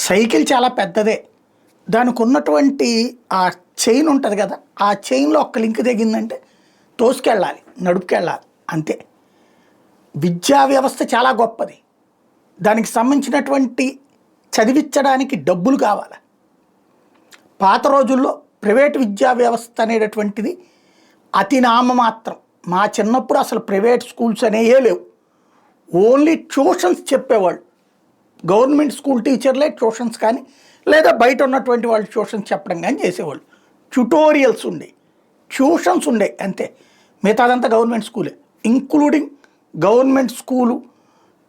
Cycle చాలా పెద్దదే. దానికి ఉన్నటువంటి ఆ చైన్ ఉంటుంది కదా, ఆ చైన్‌లో ఒక్క లింక్ తెగిందంటే తోసుకెళ్ళాలి, నడుపుకెళ్ళాలి అంతే. విద్యా వ్యవస్థ చాలా గొప్పది. దానికి సంబంధించినటువంటి చదివించడానికి డబ్బులు కావాలి. పాత రోజుల్లో ప్రైవేట్ విద్యా వ్యవస్థ అనేటటువంటిది అతి నామమాత్రం. మా చిన్నప్పుడు అసలు ప్రైవేట్ స్కూల్స్ అనేవే లేవు. ఓన్లీ ట్యూషన్స్ చెప్పేవాళ్ళు. గవర్నమెంట్ స్కూల్ టీచర్లే ట్యూషన్స్ కానీ, లేదా బయట ఉన్నటువంటి వాళ్ళు ట్యూషన్స్ చెప్పడం కానీ చేసేవాళ్ళు. ట్యుటోరియల్స్ ఉండేవి, ట్యూషన్స్ ఉండేవి అంతే. మిగతాదంతా గవర్నమెంట్ స్కూలే. ఇంక్లూడింగ్ గవర్నమెంట్ స్కూలు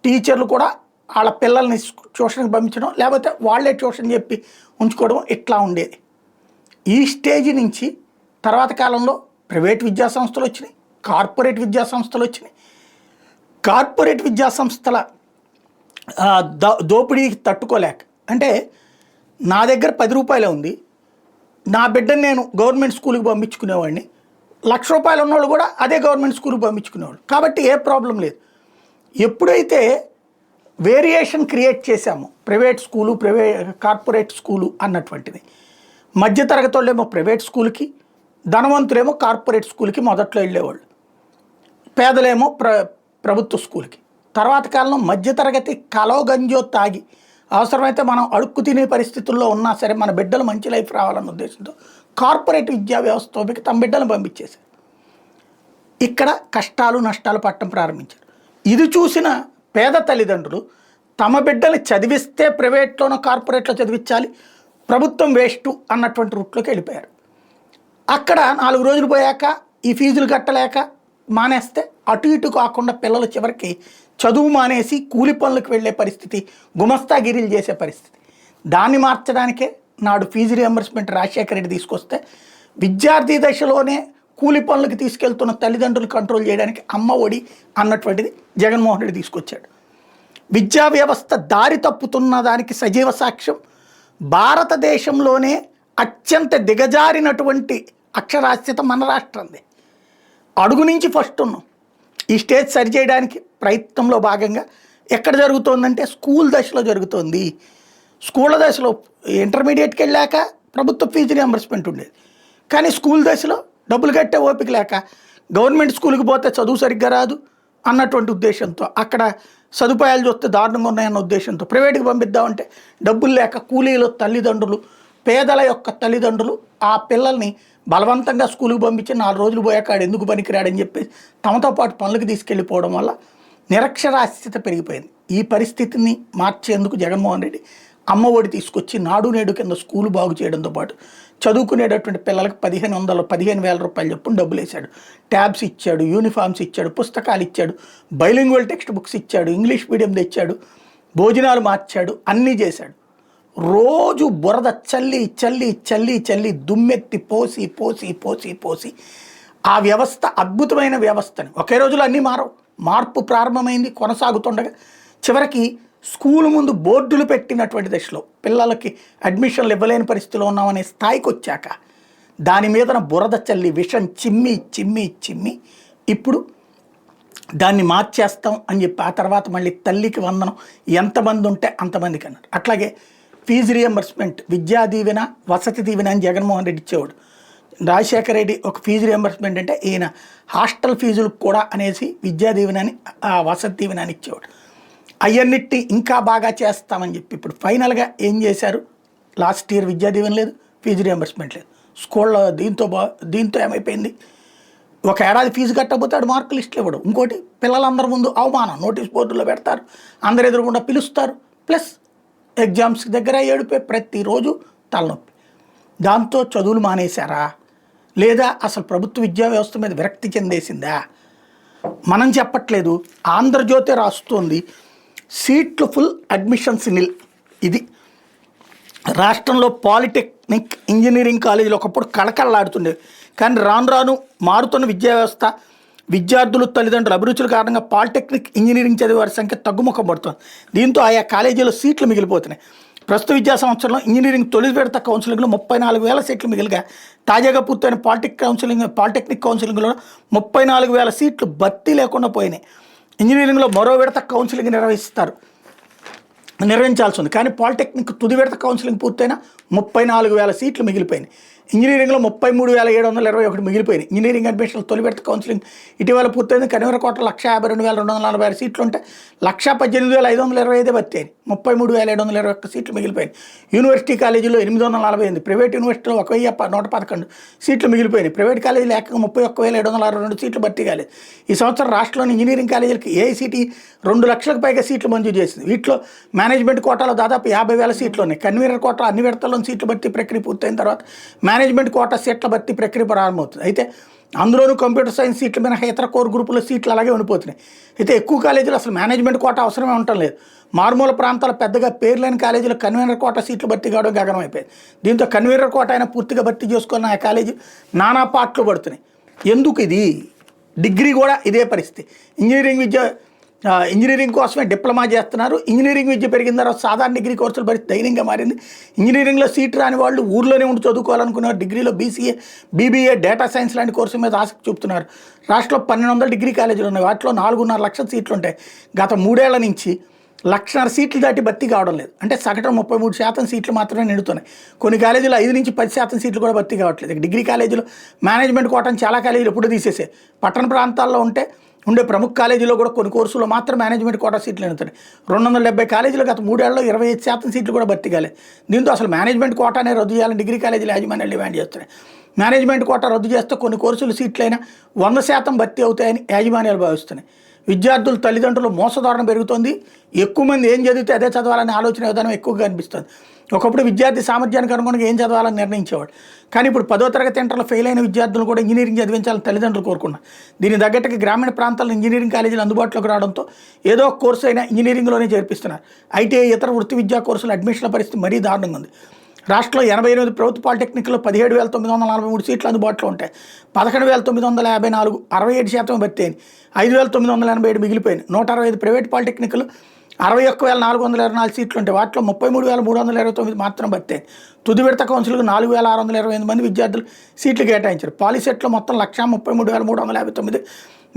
టీచర్లు కూడా వాళ్ళ పిల్లల్ని ట్యూషన్కి పంపించడం, లేకపోతే వాళ్ళే ట్యూషన్ చెప్పి ఉంచుకోవడం ఇట్లా ఉండేది. ఈ స్టేజ్ నుంచి తర్వాత కాలంలో ప్రైవేట్ విద్యా సంస్థలు వచ్చినాయి, కార్పొరేట్ విద్యా సంస్థలు వచ్చినాయి. కార్పొరేట్ విద్యా సంస్థల దోపిడీకి తట్టుకోలేక, అంటే నా దగ్గర 10 రూపాయలే ఉంది, నా బిడ్డను నేను గవర్నమెంట్ స్కూల్కి పంపించుకునేవాడిని, ₹1,00,000 ఉన్నవాళ్ళు కూడా అదే గవర్నమెంట్ స్కూల్కి పంపించుకునేవాళ్ళు. కాబట్టి ఏ ప్రాబ్లం లేదు. ఎప్పుడైతే వేరియేషన్ క్రియేట్ చేశామో, ప్రైవేట్ స్కూలు కార్పొరేట్ స్కూలు అన్నటువంటిది, మధ్యతరగతి వాళ్ళేమో ప్రైవేట్ స్కూల్కి, ధనవంతులేమో కార్పొరేట్ స్కూల్కి మొదట్లో వెళ్ళేవాళ్ళు, పేదలేమో ప్రభుత్వ స్కూల్కి. తర్వాత కాలంలో మధ్యతరగతి కలో గంజో తాగి అవసరమైతే మనం అడుక్కు తినే పరిస్థితుల్లో ఉన్నా సరే మన బిడ్డలు మంచి లైఫ్ రావాలన్న ఉద్దేశంతో కార్పొరేట్ విద్యా వ్యవస్థకి తమ బిడ్డలను పంపించేశారు. ఇక్కడ కష్టాలు నష్టాలు పట్టడం ప్రారంభించారు. ఇది చూసిన పేద తల్లిదండ్రులు తమ బిడ్డలు చదివిస్తే ప్రైవేట్లోనో కార్పొరేట్లో చదివించాలి, ప్రభుత్వం వేస్ట్ అన్నటువంటి రూట్లోకి వెళ్ళిపోయారు. అక్కడ 4 రోజులు పోయాక ఈ ఫీజులు కట్టలేక మానేస్తే అటు ఇటు కాకుండా పిల్లలు చివరికి చదువు మానేసి కూలి పనులకు వెళ్ళే పరిస్థితి, గుమస్తాగిరీలు చేసే పరిస్థితి. దాన్ని మార్చడానికే నాడు ఫీజు రియంబర్స్మెంట్ రాజశేఖర రెడ్డి తీసుకొస్తే, విద్యార్థి దశలోనే కూలి పనులకు తీసుకెళ్తున్న తల్లిదండ్రులు కంట్రోల్ చేయడానికి అమ్మ ఒడి అన్నటువంటిది జగన్మోహన్ రెడ్డి తీసుకొచ్చాడు. విద్యా వ్యవస్థ దారి తప్పుతున్న దానికి సజీవ సాక్ష్యం భారతదేశంలోనే అత్యంత దిగజారినటువంటి అక్షరాస్యత మన రాష్ట్రంది. అడుగు నుంచి ఫస్ట్ ఉన్నాం. ఈ స్టేజ్ సరిచేయడానికి ప్రయత్నంలో భాగంగా ఎక్కడ జరుగుతోందంటే స్కూల్ దశలో జరుగుతోంది. స్కూళ్ళ దశలో ఇంటర్మీడియట్కి వెళ్ళాక ప్రభుత్వ ఫీజు రియంబర్స్మెంట్ ఉండేది, కానీ స్కూల్ దశలో డబ్బులు కట్టే ఓపిక లేక గవర్నమెంట్ స్కూల్కి పోతే చదువు సరిగ్గా రాదు అన్నటువంటి ఉద్దేశంతో, అక్కడ సదుపాయాలు చూస్తే దారుణంగా ఉన్నాయన్న ఉద్దేశంతో ప్రైవేట్కి పంపిద్దామంటే డబ్బులు లేక కూలీలు తల్లిదండ్రులు, పేదల యొక్క తల్లిదండ్రులు ఆ పిల్లల్ని బలవంతంగా స్కూల్కి పంపించి 4 రోజులు పోయాక ఎందుకు పనికిరాడని చెప్పేసి తమతో పాటు పనులకు తీసుకెళ్ళిపోవడం వల్ల నిరక్షరాస్యత పెరిగిపోయింది. ఈ పరిస్థితిని మార్చేందుకు జగన్మోహన్ రెడ్డి అమ్మ ఒడి తీసుకొచ్చి నాడు నేడు కింద స్కూలు బాగు చేయడంతో పాటు చదువుకునేటటువంటి పిల్లలకు 15,000 రూపాయలు చొప్పున డబ్బులు వేశాడు. ట్యాబ్స్ ఇచ్చాడు, యూనిఫామ్స్ ఇచ్చాడు, పుస్తకాలు ఇచ్చాడు, బైలింగ్వల్ టెక్స్ట్ బుక్స్ ఇచ్చాడు, ఇంగ్లీష్ మీడియం తెచ్చాడు, భోజనాలు మార్చాడు, అన్నీ చేశాడు. రోజు బురద చల్లి చల్లి చల్లి చల్లి దుమ్మెత్తి పోసి పోసి పోసి పోసి ఆ వ్యవస్థ అద్భుతమైన వ్యవస్థని ఒకే రోజులో అన్నీ మార్పు ప్రారంభమైంది, కొనసాగుతుండగా చివరికి స్కూల్ ముందు బోర్డులు పెట్టినటువంటి దశలో పిల్లలకి అడ్మిషన్లు ఇవ్వలేని పరిస్థితిలో ఉన్నామనే స్థాయికి వచ్చాక దాని మీదన బురద చల్లి విషం చిమ్మి చిమ్మి చిమ్మి ఇప్పుడు దాన్ని మార్చేస్తాం అని చెప్పి ఆ తర్వాత మళ్ళీ తల్లికి వందనం ఎంతమంది ఉంటే అంతమందికి అన్నారు. అట్లాగే ఫీజు రియంబర్స్మెంట్, విద్యా దీవెన, వసతి దీవెన అని జగన్మోహన్ రెడ్డి ఇచ్చేవాడు. రాజశేఖర రెడ్డి ఒక ఫీజు రియంబర్స్మెంట్ అంటే ఈయన హాస్టల్ ఫీజులకు కూడా అనేసి విద్యా దీవెన అని, వసతి దీవెన అని ఇచ్చేవాడు. అవన్నిటిని ఇంకా బాగా చేస్తామని చెప్పి ఇప్పుడు ఫైనల్గా ఏం చేశారు? లాస్ట్ ఇయర్ విద్యా దీవెన లేదు, ఫీజు రియంబర్స్మెంట్ లేదు. స్కూల్లో దీంతో ఏమైపోయింది? ఒక ఏడాది ఫీజు కట్టకపోతాడు, మార్కు లిస్టులు ఇవ్వడం. ఇంకోటి పిల్లలందరి ముందు అవమానం, నోటీస్ బోర్డులో పెడతారు, అందరు ఎదురుకుండా పిలుస్తారు, ప్లస్ ఎగ్జామ్స్ దగ్గర ఏడిపోయి ప్రతిరోజు తలనొప్పి. దాంతో చదువులు మానేశారా, లేదా అసలు ప్రభుత్వ విద్యా వ్యవస్థ మీద విరక్తి చెందేసిందా? మనం చెప్పట్లేదు, ఆంధ్రజ్యోతి రాస్తోంది. సీట్లు ఫుల్, అడ్మిషన్స్ నిల్. ఇది రాష్ట్రంలో పాలిటెక్నిక్, ఇంజనీరింగ్ కాలేజీలు ఒకప్పుడు కళకళలాడుతుండేవి, కానీ రాను రాను మారుతున్న విద్యా వ్యవస్థ, విద్యార్థులు తల్లిదండ్రుల అభిరుచుల కారణంగా పాలిటెక్నిక్, ఇంజనీరింగ్ చదివే వారి సంఖ్య తగ్గుముఖం పడుతుంది. దీంతో ఆయా కాలేజీలో సీట్లు మిగిలిపోతున్నాయి. ప్రస్తుత విద్యా సంవత్సరంలో ఇంజనీరింగ్ తొలి విడత కౌన్సిలింగ్లో 34,000 సీట్లు మిగిలిగా, తాజాగా పూర్తయిన పాలిటెక్నిక్ కౌన్సిలింగ్లో 34,000 సీట్లు భర్తీ లేకుండా పోయినాయి. ఇంజనీరింగ్లో మరో విడత కౌన్సిలింగ్ నిర్వహిస్తారు. నిర్వహించాల్సి ఉంది. కానీ పాలిటెక్నిక్ తుది విడత కౌన్సిలింగ్ పూర్తయిన 34,000 సీట్లు మిగిలిపోయినాయి. ఇంజనీరింగ్లో 33,721 మిగిలిపోయినాయి. ఇంజనీరింగ్ అడ్మిషన్లు తొలి విడత కౌన్సిలింగ్ ఇటీవల పూర్తయింది. కనివర కోట 1,52,246 సీట్లు ఉంటే 1,18,525 భర్తీ అయింది. 33,721 సీట్లు మిగిలిపోయినాయి. యూనివర్సిటీ కాలేజీలో 848, ప్రైవేట్ యూనివర్సిటీలో 1,111 సీట్లు మిగిలిపోయినాయి. ప్రైవేట్ కాలేజీలు ఏకంగా 31,762 సీట్లు భర్తీ కాలేదు. ఈ సంవత్సరం రాష్ట్రంలోని ఇంజనీరింగ్ కాలేజీలకు ఏఐసిటి 2 లక్షలకు పైగా సీట్లు మంజూరు చేసింది. వీటిలో మేనేజ్మెంట్ కోటాలో దాదాపు 50,000 సీట్లు ఉన్నాయి. కన్వీనర్ కోట అన్ని విడతల్లోని సీట్లు భర్తీ ప్రక్రియ పూర్తయిన తర్వాత మేనేజ్మెంట్ కోటా సీట్ల భర్తీ ప్రక్రియ ప్రారంభమవుతుంది. అయితే అందులోనూ కంప్యూటర్ సైన్స్ సీట్లు మినహా ఇతర కోర్ గ్రూపుల సీట్లు అలాగే ఉండిపోతున్నాయి. అయితే ఎక్కువ కాలేజీలు అసలు మేనేజ్మెంట్ కోటా అవసరమే ఉండటం లేదు. మారుమూల ప్రాంతాల పెద్దగా పేరు లేని కాలేజీలో కన్వీనర్ కోటా సీట్లు భర్తీ కావడం గగనం అయిపోయింది. దీంతో కన్వీనర్ కోటా అయినా పూర్తిగా భర్తీ చేసుకున్న ఆ కాలేజీ నానా పాటలు పడుతున్నాయి. ఎందుకు ఇది? డిగ్రీ కూడా ఇదే పరిస్థితి. ఇంజనీరింగ్ కోసమే డిప్లొమా చేస్తున్నారు. ఇంజనీరింగ్ విద్య పెరిగిన తర్వాత సాధారణ డిగ్రీ కోర్సులు పరిస్థితి దైనంగా మారింది. ఇంజనీరింగ్లో సీట్ రాని వాళ్ళు ఊర్లోనే ఉండి చదువుకోవాలనుకున్నారు. డిగ్రీలో బీసీఏ, బీబీఏ, డేటా సైన్స్ లాంటి కోర్సు మీద ఆసక్తి చూపుతున్నారు. రాష్ట్రంలో 1,200 డిగ్రీ కాలేజీలు ఉన్నాయి. వాటిలో 4.5 లక్షల సీట్లు ఉంటాయి. గత 3 ఏళ్ల నుంచి 1,50,000 సీట్లు దాటి భర్తీ కావడం లేదు. అంటే సగటున 33% సీట్లు మాత్రమే నిండుతున్నాయి. కొన్ని కాలేజీలు 5 నుంచి 10% సీట్లు కూడా భర్తీ కావట్లేదు. డిగ్రీ కాలేజీలో మేనేజ్మెంట్ కోటాను చాలా కాలేజీలు ఎప్పుడు తీసేసాయి. పట్టణ ప్రాంతాల్లో ఉండే ప్రముఖ కాలేజీలో కూడా కొన్ని కోర్సులో మాత్రం మేనేజ్మెంట్ కోటా సీట్లు నిండుతున్నాయి. 270 కాలేజీలు గత 3 ఏళ్లలో 25% సీట్లు కూడా భర్తీ కాలేదు. దీంతో అసలు మేనేజ్మెంట్ కోటానే రద్దు చేయాలని డిగ్రీ కాలేజీలు యాజమాన్యాలు డిమాండ్ చేస్తున్నాయి. మేనేజ్మెంట్ కోటా రద్దు చేస్తే కొన్ని కోర్సులు సీట్లైనా 100% భర్తీ అవుతాయని యాజమాన్యాలు భావిస్తున్నాయి. విద్యార్థుల తల్లిదండ్రులు మోసధోరణ పెరుగుతోంది. ఎక్కువ మంది ఏం చదివితే అదే చదవాలనే ఆలోచన విధానం ఎక్కువగా అనిపిస్తుంది. ఒకప్పుడు విద్యార్థి సామర్థ్యానికి అనుగుణంగా ఏం చదవాలని నిర్ణయించేవాడు. కానీ ఇప్పుడు 10వ తరగతి ఇంటర్లో ఫెయిల్ అయిన విద్యార్థులు కూడా ఇంజనీరింగ్ చదివించాలని తల్లిదండ్రులు కోరుకున్నారు. దీని తగ్గట్టుగా గ్రామీణ ప్రాంతాల్లో ఇంజనీరింగ్ కాలేజీలు అందుబాటులోకి రావడంతో ఏదో ఒక కోర్సు అయినా ఇంజనీరింగ్లోనే చేర్పిస్తున్నారు. ఐటీఐ ఇతర వృత్తి విద్యా కోర్సుల అడ్మిషన్ల పరిస్థితి మరీ దారుణంగా ఉంది. రాష్ట్రంలో 88 ప్రభుత్వ పాలిటెక్నిక్లో 17,943 సీట్లు అందుబాటులో ఉంటాయి. 11,954, 67% భర్తీ అయింది. 5,987 మిగిలిపోయింది. 165 ప్రైవేట్ పాలిటెక్నిక్లు 61,424 సీట్లు ఉంటాయి. వాటిలో 33,329 మాత్రం భర్తీ అయింది. తుది విడత కౌన్సిల్కు 4,628 మంది విద్యార్థులు సీట్లు కేటాయించారు. పాలిసెట్లో మొత్తం 1,33,359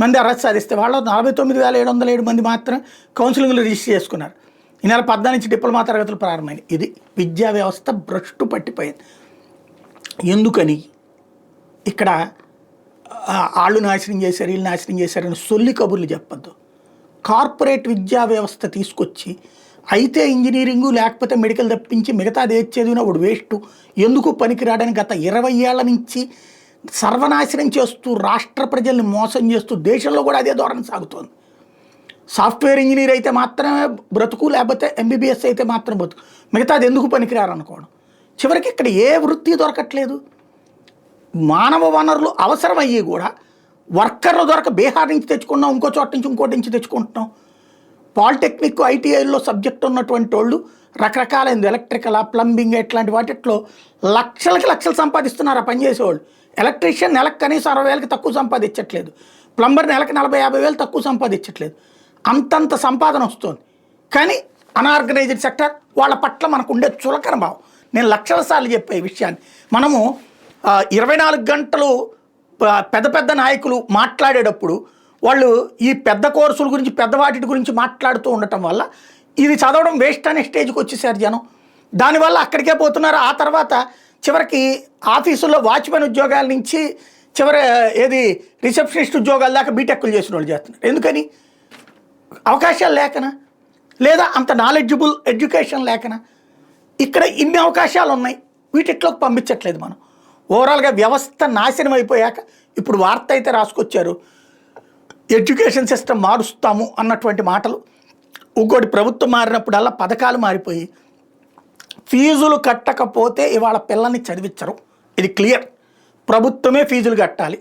మంది అర్హత సాధిస్తే వాళ్ళు 49,707 మంది మాత్రం కౌన్సిలింగ్లు రిజిస్టర్ చేసుకున్నారు. ఈ నెల 14 నుంచి డిప్లొమా తరగతులు ప్రారంభమైంది. ఇది విద్యా వ్యవస్థ భ్రష్టు పట్టిపోయింది. ఎందుకని? ఇక్కడ వాళ్ళు నాశనం చేశారు, వీళ్ళు నాశనం చేశారని సొల్లి కబుర్లు చెప్పద్దు. కార్పొరేట్ విద్యా వ్యవస్థ తీసుకొచ్చి అయితే ఇంజనీరింగు లేకపోతే మెడికల్ తప్పించి మిగతాది ఏది చదివినా వాడు వేస్ట్, ఎందుకు పనికిరాడని గత 20 ఏళ్ల నుంచి సర్వనాశనం చేస్తూ రాష్ట్ర ప్రజల్ని మోసం చేస్తూ దేశంలో కూడా అదే ధోరణి సాగుతోంది. సాఫ్ట్వేర్ ఇంజనీర్ అయితే మాత్రమే బ్రతుకు, లేకపోతే ఎంబీబీఎస్ అయితే మాత్రం బ్రతుకు, మిగతాది ఎందుకు పనికిరారనుకోవడం. చివరికి ఇక్కడ ఏ వృత్తి దొరకట్లేదు. మానవ వనరులు అవసరమయ్యి కూడా వర్కర్లు దొరక బీహార్ నుంచి తెచ్చుకున్నాం, ఇంకో చోట నుంచి ఇంకోటి నుంచి తెచ్చుకుంటున్నాం. పాలిటెక్నిక్, ఐటీఐలో సబ్జెక్ట్ ఉన్నటువంటి వాళ్ళు రకరకాలైన ఎలక్ట్రికల్, ప్లంబింగ్ ఇట్లాంటి వాటిట్లో లక్షలు సంపాదిస్తున్నారు ఆ పనిచేసేవాళ్ళు. ఎలక్ట్రీషియన్ నెలకు కనీసం 60,000కి తక్కువ సంపాదించట్లేదు. ప్లంబర్ నెలకు 40,000-50,000 తక్కువ సంపాదించట్లేదు. అంతంత సంపాదన వస్తుంది. కానీ అన్ఆర్గనైజ్డ్ సెక్టర్ వాళ్ళ పట్ల మనకు ఉండే చులకన భావం. నేను లక్షల సార్లు చెప్పే ఈ విషయాన్ని. మనము 24 గంటలు పెద్ద నాయకులు మాట్లాడేటప్పుడు వాళ్ళు ఈ పెద్ద కోర్సుల గురించి, పెద్ద వాటి గురించి మాట్లాడుతూ ఉండటం వల్ల ఇది చదవడం వేస్ట్ అనే స్టేజ్కి వచ్చేసారు జనం. దానివల్ల అక్కడికే పోతున్నారు. ఆ తర్వాత చివరికి ఆఫీసుల్లో వాచ్మెన్ ఉద్యోగాల నుంచి రిసెప్షనిస్ట్ ఉద్యోగాల దాకా బీటెక్లు చేసిన వాళ్ళు చేస్తున్నారు. ఎందుకని? అవకాశాలు లేకనా, లేదా అంత నాలెడ్జబుల్ ఎడ్యుకేషన్ లేకనా? ఇక్కడ ఇన్ని అవకాశాలు ఉన్నాయి, వీటిలోకి పంపించట్లేదు మనం. ఓవరాల్గా వ్యవస్థ నాశనం అయిపోయాక ఇప్పుడు వార్త అయితే రాసుకొచ్చారు, ఎడ్యుకేషన్ సిస్టమ్ మారుస్తాము అన్నటువంటి మాటలు. ఇంకోటి, ప్రభుత్వం మారినప్పుడల్లా పథకాలు మారిపోయి ఫీజులు కట్టకపోతే ఇవాళ పిల్లల్ని చదివించరు. ఇది క్లియర్. ప్రభుత్వమే ఫీజులు కట్టాలి.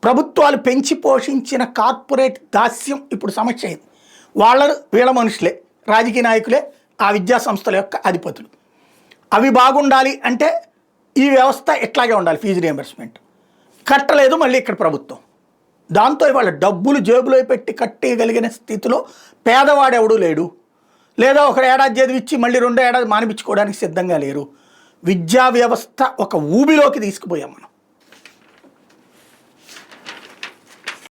ప్రభుత్వాలు పెంచి పోషించిన కార్పొరేట్ దాస్యం ఇప్పుడు సమస్య అయింది. వీళ్ళ మనుషులే, రాజకీయ నాయకులే ఆ విద్యా సంస్థల యొక్క అధిపతులు. అవి బాగుండాలి అంటే ఈ వ్యవస్థ ఇట్లాగే ఉండాలి. ఫీజు రియంబర్స్మెంట్ కట్టలేదు మళ్ళీ ఇక్కడ ప్రభుత్వం. దాంతో ఇవాళ డబ్బులు జేబులో పెట్టి కట్టగలిగిన స్థితిలో పేదవాడెవడూ లేడు. లేదా ఒక ఏడాది చదివిచ్చి మళ్ళీ 2 ఏడాది మానిపించుకోవడానికి సిద్ధంగా లేరు. విద్యా వ్యవస్థ ఒక ఊబిలోకి తీసుకుపోయాం మనం.